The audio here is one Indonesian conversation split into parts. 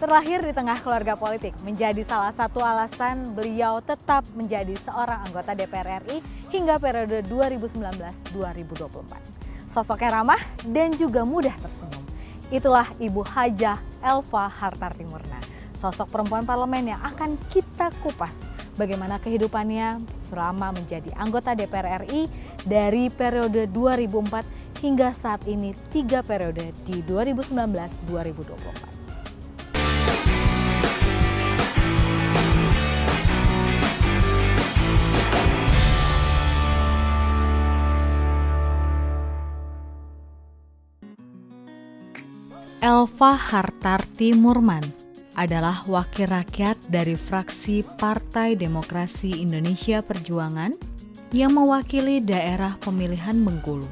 Terlahir di tengah keluarga politik menjadi salah satu alasan beliau tetap menjadi seorang anggota DPR RI hingga periode 2019-2024. Sosoknya ramah dan juga mudah tersenyum. Itulah Ibu Hajah Elva Hartarti Murna, sosok perempuan parlemen yang akan kita kupas bagaimana kehidupannya selama menjadi anggota DPR RI dari periode 2004 hingga saat ini 3 periode di 2019-2024. Elva Hartarti Murman adalah wakil rakyat dari fraksi Partai Demokrasi Indonesia Perjuangan yang mewakili daerah pemilihan Bengkulu.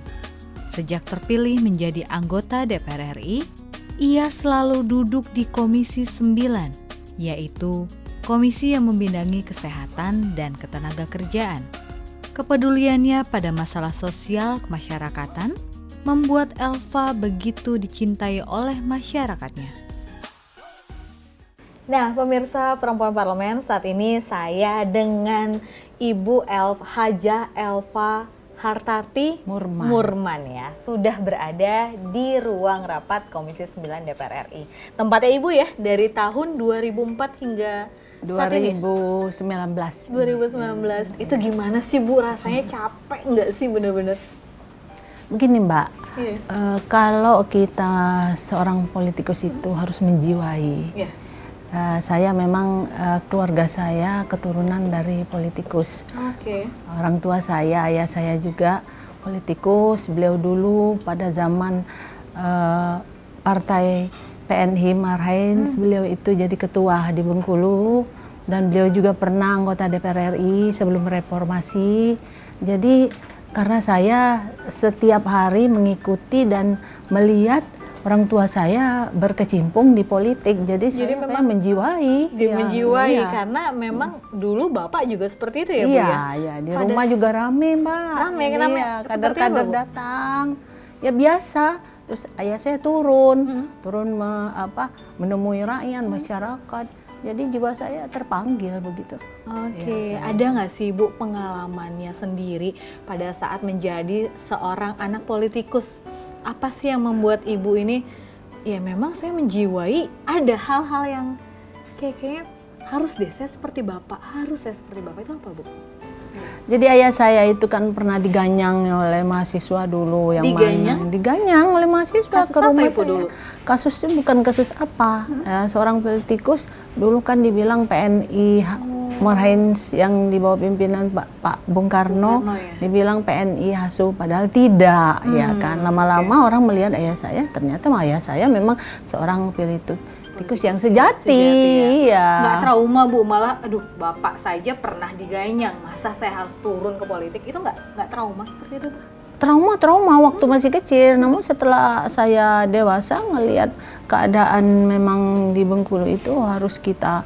Sejak terpilih menjadi anggota DPR RI, ia selalu duduk di Komisi 9, yaitu komisi yang membidangi kesehatan dan ketenagakerjaan. Kepeduliannya pada masalah sosial kemasyarakatan membuat Elva begitu dicintai oleh masyarakatnya. Nah, pemirsa perempuan parlemen, saat ini saya dengan Ibu Hajah Elva Hartarti Murman ya, sudah berada di ruang rapat Komisi 9 DPR RI. Tempatnya Ibu ya, dari tahun 2004 hingga 2019. 2019. Itu gimana sih Bu, rasanya capek nggak sih bener-bener? Begini Mbak, kalau kita seorang politikus itu harus menjiwai. Saya memang keluarga saya keturunan dari politikus. Orang tua saya, ayah saya juga politikus. Beliau dulu pada zaman partai PNI Marhain, beliau itu jadi ketua di Bengkulu. Dan beliau juga pernah anggota DPR RI sebelum reformasi. Jadi karena saya setiap hari mengikuti dan melihat orang tua saya berkecimpung di politik, jadi saya memang menjiwai. Menjiwai karena memang dulu Bapak juga seperti itu ya Bu ya? Iya, di rumah juga rame Mbak. Rame, kenapa? Kader-kader datang, ya biasa. Terus ayah saya turun menemui rakyat, masyarakat. Jadi jiwa saya terpanggil begitu. Ada nggak sih Bu pengalamannya sendiri pada saat menjadi seorang anak politikus? Apa sih yang membuat Ibu ini, ya memang saya menjiwai ada hal-hal yang kayaknya harus deh saya seperti Bapak, itu apa Bu? Jadi ayah saya itu kan pernah diganyang oleh mahasiswa dulu yang diganyang oleh mahasiswa ke rumah saya. Dulu? Kasusnya bukan kasus apa, seorang politikus dulu kan dibilang PNI Marhain yang di bawah pimpinan Pak Bung Karno, dibilang PNI Hasu, padahal tidak, ya kan. Lama-lama orang melihat ayah saya, ternyata ayah saya memang seorang politikus yang sejati. Ya. Nggak trauma Bu, malah aduh Bapak saja pernah diganyang, masa saya harus turun ke politik, itu nggak trauma seperti itu Bu? Trauma waktu masih kecil, namun setelah saya dewasa ngelihat keadaan memang di Bengkulu itu harus kita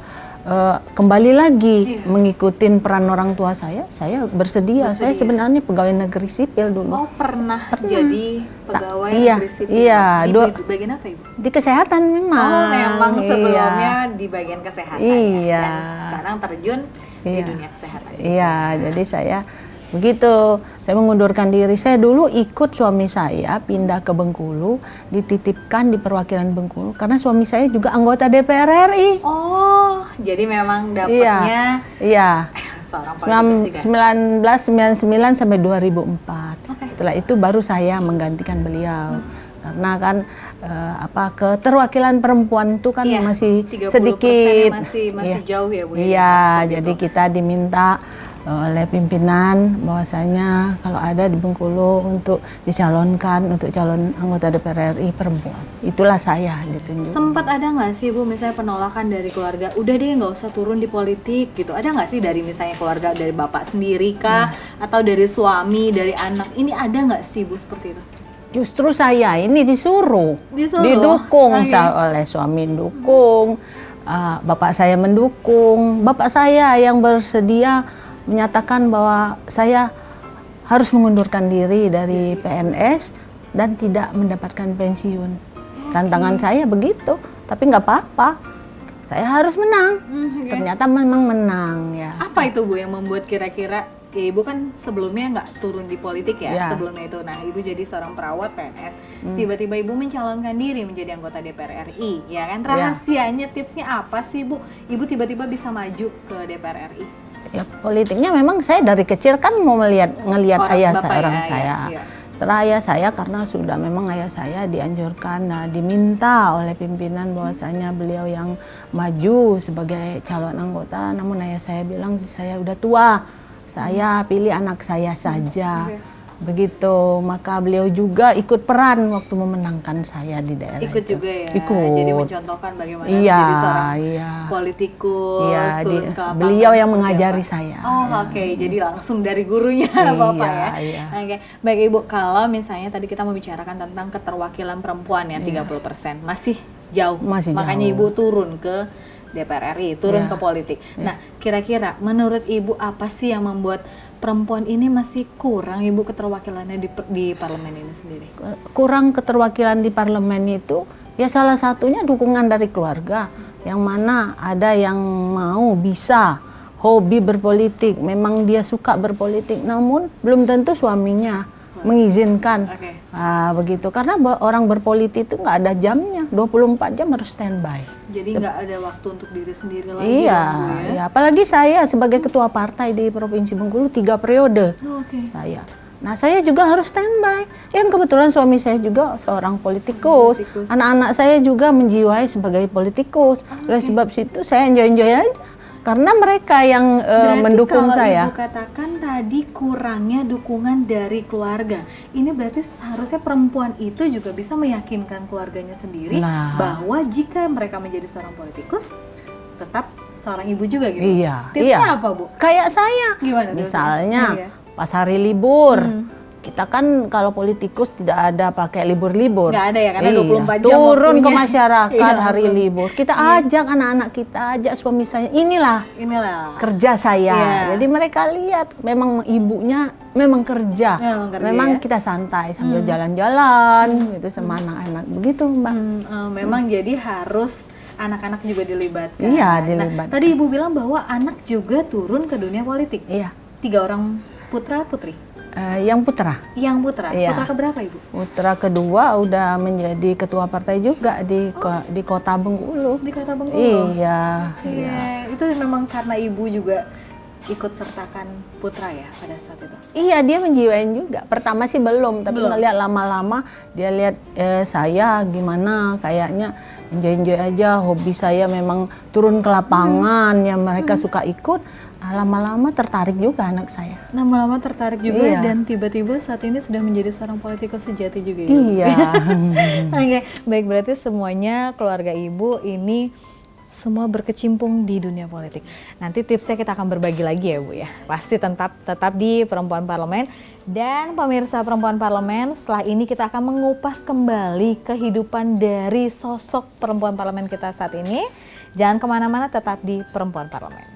kembali lagi mengikuti peran orang tua saya bersedia. Saya sebenarnya pegawai negeri sipil dulu. Pernah jadi pegawai negeri sipil? Iya. Di bagian apa Ibu? Di kesehatan memang. Memang sebelumnya di bagian kesehatan ya. Dan sekarang terjun di dunia kesehatan. Iya, jadi saya begitu, saya mengundurkan diri. Saya dulu ikut suami saya pindah ke Bengkulu, dititipkan di perwakilan Bengkulu karena suami saya juga anggota DPR RI. Jadi memang dapatnya seorang politikus juga. 1999 sampai 2004. Setelah itu baru saya menggantikan beliau. Karena kan keterwakilan perempuan itu kan masih sedikit. Masih jauh ya Bu. Iya, jadi kita diminta oleh pimpinan bahwasanya kalau ada di Bengkulu untuk dicalonkan untuk calon anggota DPR RI perempuan, itulah saya ditunjuk. Sempat ada nggak sih Bu misalnya penolakan dari keluarga, udah deh nggak usah turun di politik gitu, ada nggak sih dari misalnya keluarga, dari Bapak sendiri kah atau dari suami, dari anak, ini ada nggak sih Bu seperti itu? Justru saya ini disuruh? Didukung oleh suami, dukung, bapak saya mendukung, bapak saya yang bersedia menyatakan bahwa saya harus mengundurkan diri dari PNS dan tidak mendapatkan pensiun. Tantangan saya begitu, tapi nggak apa-apa. saya harus menang. Ternyata memang menang ya. Apa itu Bu yang membuat kira-kira ya Ibu kan sebelumnya nggak turun di politik ya sebelumnya itu. Nah Ibu jadi seorang perawat PNS, tiba-tiba Ibu mencalonkan diri menjadi anggota DPR RI, ya kan? Rahasianya, tipsnya apa sih Bu? Ibu tiba-tiba bisa maju ke DPR RI? Ya politiknya memang saya dari kecil kan mau ngelihat ayah saya. Ayah saya karena sudah memang ayah saya dianjurkan, diminta oleh pimpinan bahwasanya beliau yang maju sebagai calon anggota. Namun ayah saya bilang saya udah tua, saya pilih anak saya saja. Begitu, maka beliau juga ikut peran waktu memenangkan saya di daerah itu. Juga ya? Ikut. Jadi mencontohkan bagaimana menjadi seorang politikus, turun ke lapangan. Beliau yang mengajari saya. Jadi langsung dari gurunya Bapak ya? Baik Ibu, kalau misalnya tadi kita membicarakan tentang keterwakilan perempuan ya 30%, masih jauh. Makanya Ibu turun ke DPR RI, turun ke politik. Nah, kira-kira menurut Ibu apa sih yang membuat perempuan ini masih kurang Ibu keterwakilannya di parlemen ini sendiri? Kurang keterwakilan di parlemen itu ya salah satunya dukungan dari keluarga, yang mana ada yang mau bisa hobi berpolitik, memang dia suka berpolitik, namun belum tentu suaminya mengizinkan. Begitu, karena orang berpolitik itu nggak ada jamnya, 24 jam harus standby. Jadi nggak ada waktu untuk diri sendiri lagi. Iya, apalagi saya sebagai ketua partai di Provinsi Bengkulu 3 periode. Saya. Nah, saya juga harus standby. Yang kebetulan suami saya juga seorang politikus. Anak-anak saya juga menjiwai sebagai politikus. Oleh sebab itu saya enjoy aja. Karena mereka yang mendukung saya. Berarti kalau Ibu katakan tadi kurangnya dukungan dari keluarga, ini berarti seharusnya perempuan itu juga bisa meyakinkan keluarganya sendiri bahwa jika mereka menjadi seorang politikus, tetap seorang ibu juga gitu. Tipsnya apa Bu? Kayak saya. Gimana? Misalnya pas hari libur. Kita kan kalau politikus tidak ada pakai libur-libur. Nggak ada ya, karena 24 jam turun ke masyarakat hari libur. Kita ajak anak-anak kita, ajak suami saya. Inilah kerja saya. Jadi mereka lihat memang ibunya memang kerja. Memang kita santai sambil jalan-jalan gitu sama anak-anak. Begitu, Mbak. Memang jadi harus anak-anak juga dilibatkan. Iya, dilibatkan. Tadi Ibu bilang bahwa anak juga turun ke dunia politik. 3 orang putra putri. Yang putra. Putra keberapa Ibu? Putra kedua udah menjadi ketua partai juga di Kota Bengkulu. Di Kota Bengkulu? Iya. Itu memang karena Ibu juga ikut sertakan putra ya pada saat itu? Iya, dia menjiwain juga. Pertama sih belum, tapi ngeliat lama-lama dia lihat saya gimana, kayaknya enjoy aja, hobi saya memang turun ke lapangan, yang mereka suka ikut. Lama-lama tertarik juga anak saya. Lama-lama tertarik juga dan tiba-tiba saat ini sudah menjadi seorang politikus sejati juga ya? Iya. Baik, berarti semuanya keluarga Ibu ini semua berkecimpung di dunia politik. Nanti tipsnya kita akan berbagi lagi ya Bu ya. Pasti tetap di Perempuan Parlemen. Dan pemirsa Perempuan Parlemen, setelah ini kita akan mengupas kembali kehidupan dari sosok perempuan parlemen kita saat ini. Jangan kemana-mana, tetap di Perempuan Parlemen.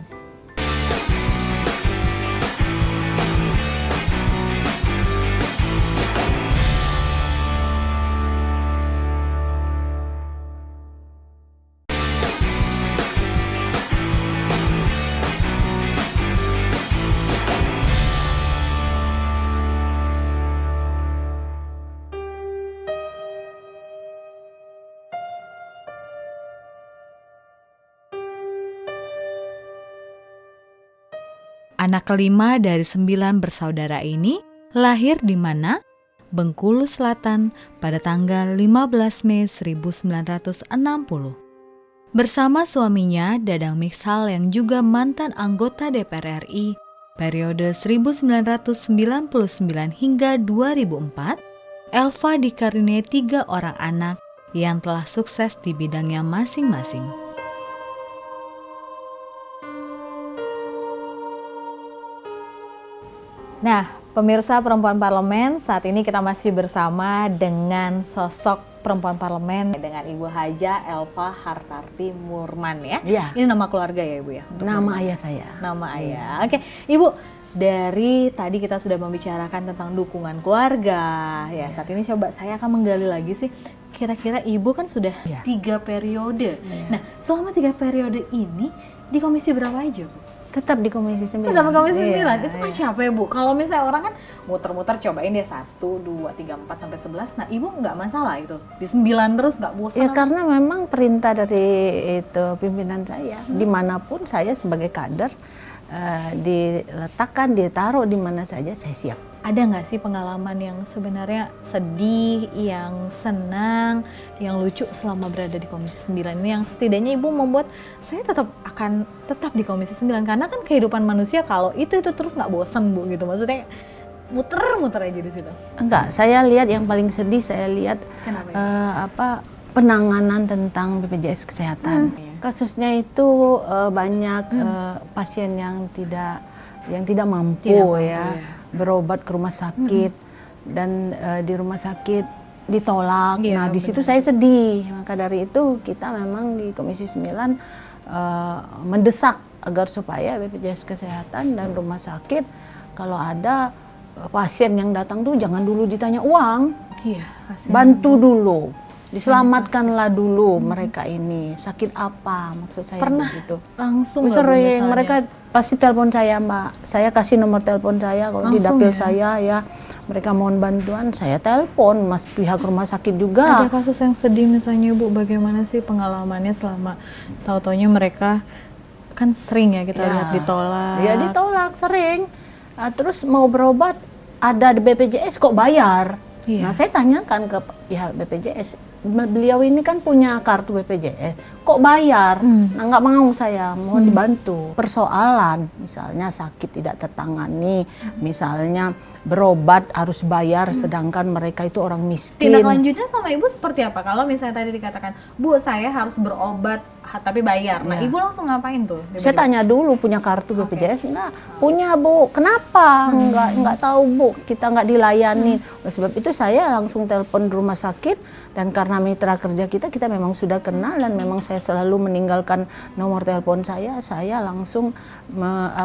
Anak kelima dari 9 bersaudara ini lahir di mana? Bengkulu Selatan pada tanggal 15 Mei 1960. Bersama suaminya Dadang Miksal yang juga mantan anggota DPR RI periode 1999 hingga 2004, Elva dikaruniai 3 orang anak yang telah sukses di bidangnya masing-masing. Nah, pemirsa Perempuan Parlemen, saat ini kita masih bersama dengan sosok perempuan parlemen dengan Ibu Haja Elva Hartarti Murman ya. Ini nama keluarga ya Ibu ya? Nama ayah saya. Nama ayah. Oke, Ibu, dari tadi kita sudah membicarakan tentang dukungan keluarga. Ya, saat ini coba saya akan menggali lagi sih kira-kira Ibu kan sudah 3 periode. Nah, selama 3 periode ini di komisi berapa aja, Bu? Tetap di Komisi 9. Tetap di Komisi 9. Itu kan capek, Bu. Kalau misalnya orang kan muter-muter cobain deh 1, 2, 3, 4 sampai 11. Nah, Ibu nggak masalah itu. Di 9 terus nggak bosan? Ya karena memang perintah dari itu pimpinan saya. Dimanapun saya sebagai kader diletakkan, ditaruh di mana saja saya siap. Ada nggak sih pengalaman yang sebenarnya sedih, yang senang, yang lucu selama berada di Komisi 9 ini yang setidaknya Ibu membuat saya akan tetap di Komisi 9 karena kan kehidupan manusia kalau itu terus nggak bosan, Bu, gitu. Maksudnya muter-muter aja di situ. Enggak, saya lihat yang paling sedih saya lihat penanganan tentang BPJS Kesehatan. Kasusnya itu banyak pasien yang tidak mampu berobat ke rumah sakit dan di rumah sakit ditolak. Nah, di situ saya sedih. Maka dari itu kita memang di Komisi 9 mendesak agar supaya BPJS Kesehatan dan rumah sakit kalau ada pasien yang datang tuh jangan dulu ditanya uang. Bantu dulu. Diselamatkanlah dulu mereka ini. Sakit apa maksud saya begitu. Langsung sering mereka pasti telepon saya, Mbak. Saya kasih nomor telepon saya kalau di dapil saya ya. Mereka mohon bantuan, saya telepon mas pihak rumah sakit juga. Ada kasus yang sedih misalnya, Bu, bagaimana sih pengalamannya selama tahu-taunya mereka kan sering ya kita lihat ditolak. Ya ditolak sering. Terus mau berobat ada di BPJS kok bayar. Nah, saya tanyakan ke pihak BPJS, beliau ini kan punya kartu BPJS, kok bayar? Nah, nggak mau saya, mohon dibantu. Persoalan, misalnya sakit tidak tertangani, misalnya berobat harus bayar, sedangkan mereka itu orang miskin. Tindak lanjutnya sama Ibu seperti apa? Kalau misalnya tadi dikatakan, Bu, saya harus berobat tapi bayar. Nah, Ibu langsung ngapain tuh? Saya tanya dulu, punya kartu BPJS enggak? Punya, Bu. Kenapa? Enggak tahu, Bu. Kita enggak dilayani. Oleh sebab itu saya langsung telepon rumah sakit, dan karena mitra kerja kita memang sudah kenal dan memang saya selalu meninggalkan nomor telepon saya langsung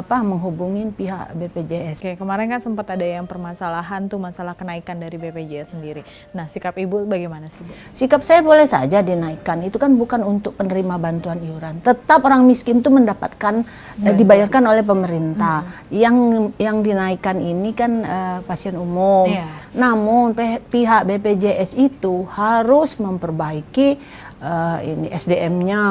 menghubungin pihak BPJS. Oke, kemarin kan sempat ada yang permasalahan tuh masalah kenaikan dari BPJS sendiri. Nah, sikap Ibu bagaimana sih, Bu? Sikap saya boleh saja dinaikkan. Itu kan bukan untuk penerima bantuan iuran. Tetap orang miskin itu mendapatkan dibayarkan oleh pemerintah. Yang dinaikkan ini kan pasien umum. Namun pihak BPJS itu harus memperbaiki ini SDM-nya.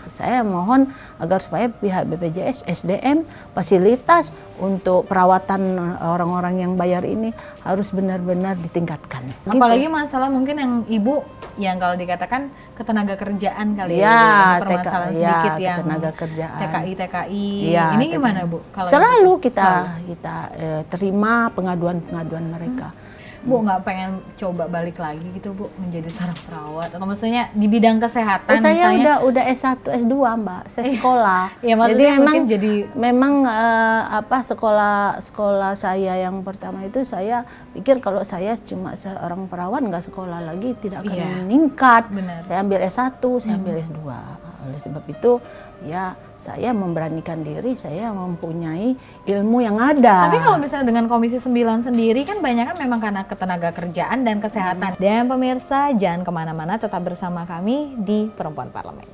Saya mohon agar supaya pihak BPJS SDM fasilitas untuk perawatan orang-orang yang bayar ini harus benar-benar ditingkatkan. Apalagi masalah mungkin yang Ibu yang kalau dikatakan ketenaga kerjaan kali permasalahan sedikit yang ketenaga kerjaan. TKI. Ini gimana, Bu? Kalau selalu kita terima pengaduan-pengaduan mereka. Bu, nggak pengen coba balik lagi gitu, Bu, menjadi seorang perawat atau maksudnya di bidang kesehatan? Saya udah S1, S2, Mbak. Saya sekolah. Jadi memang sekolah saya yang pertama itu saya pikir kalau saya cuma seorang perawat nggak sekolah lagi tidak akan meningkat. Benar. Saya ambil S1, saya ambil S2. Oleh sebab itu ya saya memberanikan diri, saya mempunyai ilmu yang ada. Tapi kalau misalnya dengan Komisi 9 sendiri kan banyak kan memang karena ketenaga kerjaan dan kesehatan. Dan pemirsa jangan kemana-mana, tetap bersama kami di Perempuan Parlemen.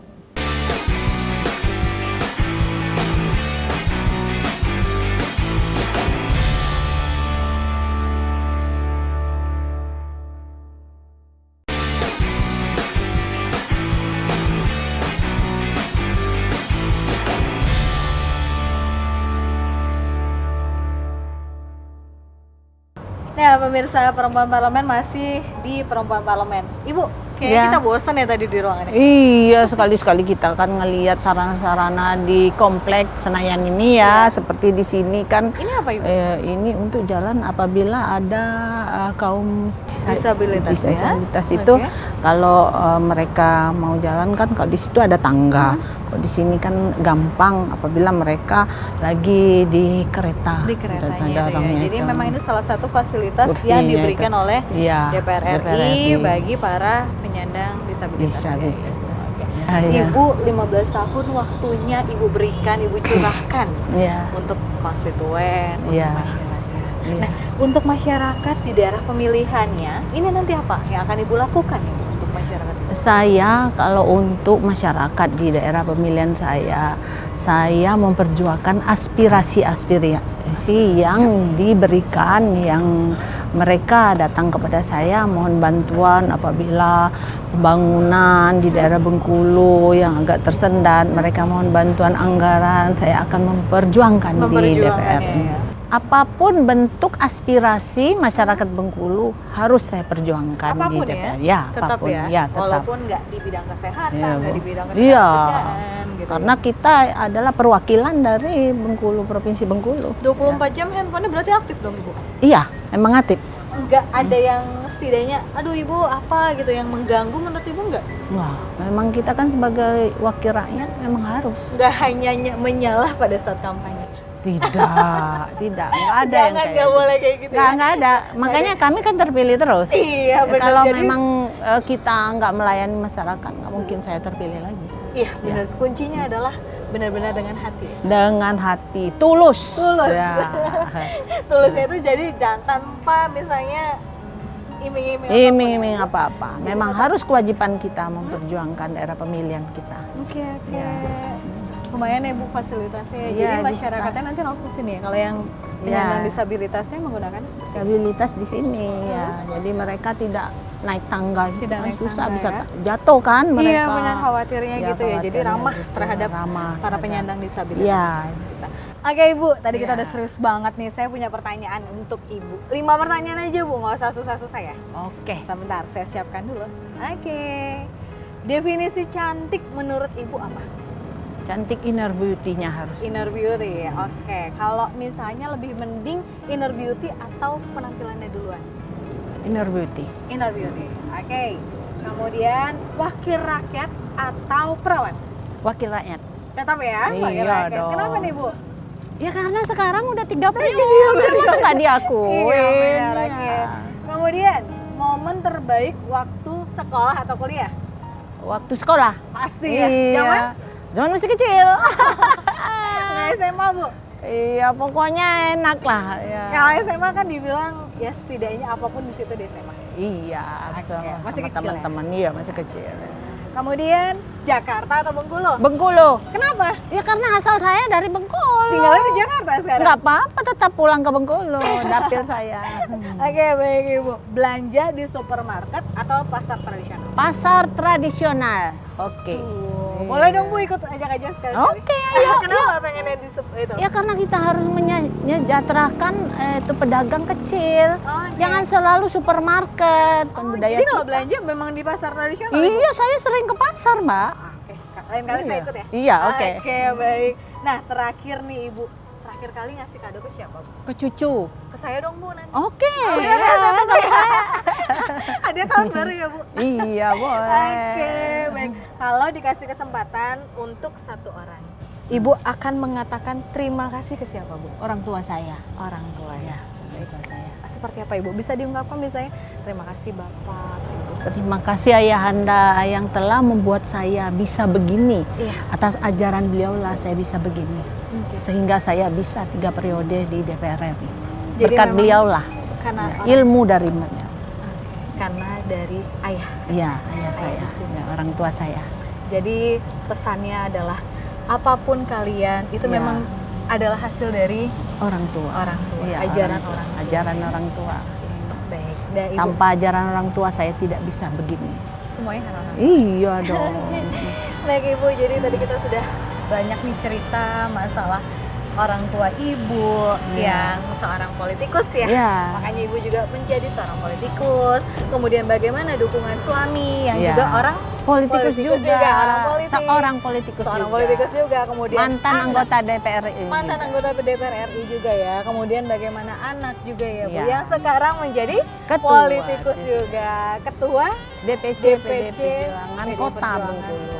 Nah, pemirsa Perempuan Parlemen masih di Perempuan Parlemen. Ibu, kayaknya kita bosan ya tadi di ruangan ini. Iya, sekali-sekali kita kan ngelihat sarana-sarana di komplek Senayan ini ya. Seperti di sini kan. Ini apa, Ibu? Ini untuk jalan apabila ada kaum disabilitas itu kalau mereka mau jalan kan kalau di situ ada tangga. Di sini kan gampang apabila mereka lagi di kereta. Di keretanya ya. Jadi memang ini salah satu fasilitas yang diberikan oleh DPR RI bagi para penyandang disabilitas. Ibu 15 tahun waktunya Ibu berikan, Ibu curahkan untuk konstituen, untuk masyarakat. Nah, untuk masyarakat di daerah pemilihannya, ini nanti apa yang akan Ibu lakukan Ibu untuk masyarakat? Saya kalau untuk masyarakat di daerah pemilihan saya memperjuangkan aspirasi yang diberikan, yang mereka datang kepada saya mohon bantuan apabila pembangunan di daerah Bengkulu yang agak tersendat, mereka mohon bantuan anggaran, saya akan memperjuangkan di DPR. Ya. Apapun bentuk aspirasi masyarakat Bengkulu harus saya perjuangkan apapun di DPR. Tetap Apapun. Ya, Tetap. Walaupun nggak di bidang kesehatan, nggak di bidang kerjaan, gitu. Karena kita adalah perwakilan dari Bengkulu, Provinsi Bengkulu. 24 jam handphonenya berarti aktif dong Ibu? Iya, emang aktif. Nggak ada yang setidaknya, aduh Ibu apa gitu yang mengganggu menurut Ibu nggak? Wah, memang kita kan sebagai wakil rakyat memang harus. Nggak hanya menyalah pada saat kampanye. Tidak, nggak ada yang kayak nggak boleh kayak gitu. Nggak ada. Makanya kami kan terpilih terus. Iya, benar. Kalau Jadi, memang kita nggak melayani masyarakat, nggak mungkin saya terpilih lagi. iya, benar. Kuncinya adalah benar-benar dengan hati. Dengan hati, tulus. Ya. Tulusnya itu jadi jangan tanpa misalnya iming-iming Iming-iming apa-apa. Memang harus kewajiban kita memperjuangkan daerah pemilihan kita. Oke. Ya. Lumayan ya Bu fasilitasnya. Iya, Jadi masyarakatnya nanti langsung sini ya. Kalau yang penyandang disabilitasnya menggunakan disabilitas di sini ya. Jadi mereka tidak naik tangga, Tidak naik susah tangga, bisa ya. Jatuh kan mereka. Iya benar khawatirnya Ya, gitu ya. Jadi khawatirnya ramah gitu, terhadap ramah para terhadap- penyandang disabilitas. Iya. Oke Ibu, tadi kita Iya. udah serius banget nih. Saya punya pertanyaan untuk Ibu. 5 pertanyaan aja Bu, nggak usah susah-susah ya. Oke. Sebentar, saya siapkan dulu. Oke. Definisi cantik menurut Ibu apa? Cantik inner beauty-nya harus. Inner beauty. Oke. Kalau misalnya lebih mending inner beauty atau penampilannya duluan? Inner beauty. Inner beauty. Oke. Kemudian wakil rakyat atau perawat? Wakil rakyat. Tetap ya, Iya wakil rakyat. dong. Kenapa nih Bu? Ya karena sekarang udah 3 periode, masa nggak diakuin? Iya benar. Ya. Oke. Kemudian momen terbaik waktu sekolah atau kuliah? Waktu sekolah. Pasti ya. Iya. Zaman masih kecil. Nggak SMA Bu? Iya, pokoknya enak lah. Ya. Kalau SMA kan dibilang ya setidaknya apapun di situ di SMA. Iya, Oke, sama masih kecil ya? teman-teman. Iya, masih kecil. Kemudian Jakarta atau Bengkulu? Bengkulu. Kenapa? Ya karena asal saya dari Bengkulu. Tinggalnya di Jakarta sekarang? Nggak apa-apa, tetap pulang ke Bengkulu, dapil saya. Oke, baik Ibu. Belanja di supermarket atau pasar tradisional? Pasar tradisional. Oke. Boleh dong Bu ikut ajak-ajak sekali-sekali. Oke, ayo. Kenapa pengennya di itu? Ya karena kita harus menyejahterakan itu pedagang kecil. Oh, oke. Jangan selalu supermarket. Oh, Budaya jadi kalau kita. belanja memang di pasar tradisional? Ibu? Iya, saya sering ke pasar, Mbak. Oke, lain kali saya ikut ya? Iya, oke. Oke, baik. Nah, terakhir nih Ibu. Terakhir kali ngasih kado ke siapa Bu? Ke cucu. Ke saya dong Bu nanti. Oke. Bener ya, saya tunggu ya. Hadiah tahun baru ya Bu? Iya, boleh. Oke, baik. Kalau dikasih kesempatan untuk satu orang, Ibu akan mengatakan terima kasih ke siapa Bu? Orang tua saya. Orang tua ya. Orang tua saya. Seperti apa Ibu? Bisa diungkapkan misalnya, terima kasih Bapak atau Ibu. Terima kasih ayahanda yang telah membuat saya bisa begini. Iya. Atas ajaran beliau lah saya bisa begini. Oke. Sehingga saya bisa 3 periode di DPR RI. Jadi Berkat memang beliau lah. Karena Ya, orang- ilmu dari beliau. karena dari ayah. Iya, ayah saya. Ya, orang tua saya. Jadi pesannya adalah apapun kalian itu Ya. memang adalah hasil dari Orang tua. orang tua, Iya, ajaran tua. orang tua. Ajaran orang tua. Baik, dan Ibu Tanpa ajaran orang tua saya tidak bisa begini. semuanya karena orang tua. Iya dong. Baik Ibu, jadi tadi kita sudah banyak nih cerita masalah orang tua Ibu yang seorang politikus ya. Iya. Makanya Ibu juga menjadi seorang politikus. Kemudian bagaimana dukungan suami yang Iya. juga orang Politikus juga. orang politik. Seorang politikus seorang juga. politikus juga. Kemudian Mantan anak. anggota DPR RI. Mantan anggota DPR RI juga ya. Kemudian bagaimana anak juga ya Bu, Iya. yang sekarang menjadi Ketua. politikus juga. Ketua DPC, DPC, Perjuangan PD Kota Perjuangan. Bengkulu.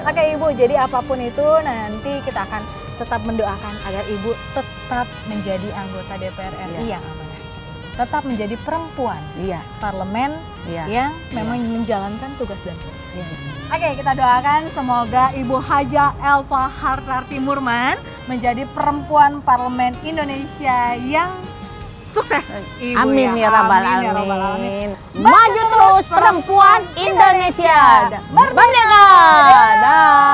Oke Ibu, jadi apapun itu nanti kita akan tetap mendoakan agar Ibu tetap menjadi anggota DPR RI Iya. yang amanah. Tetap menjadi perempuan Iya. parlemen Iya. yang memang menjalankan tugas dan fungsi. Iya. Oke, kita doakan semoga Ibu Haja Elva Hartarti Murman menjadi perempuan parlemen Indonesia yang Sukses Ibu Amin ya rabbal Amin ya alamin. rabbal alamin. Maju terus perempuan Indonesia. Merdeka! Dah.